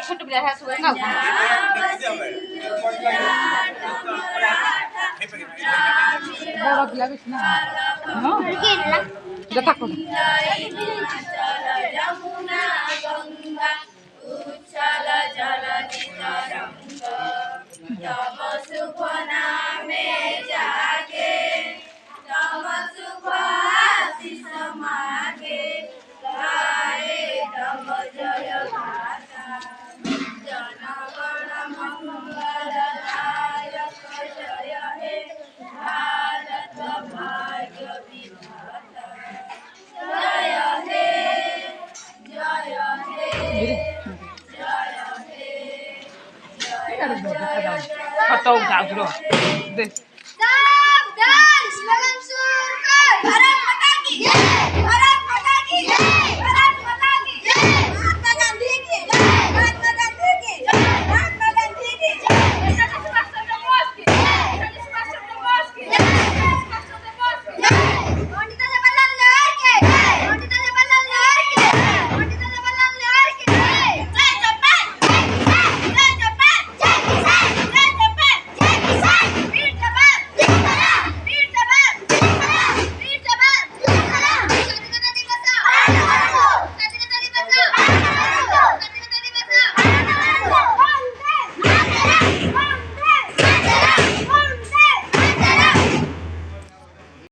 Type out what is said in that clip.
छोट बिला है सुबह ना बड़ा बिला भी ना हां देखा को यमुना गंगा उच्छल जल तरंग तब शुभ नामे जागे तब शुभ आशीष मागे गाए तब जय गाथा जन गण मंगलदायक जय हे भारत भाग्य विधाता जय हे जय हे जय हे खतौ जागरो देख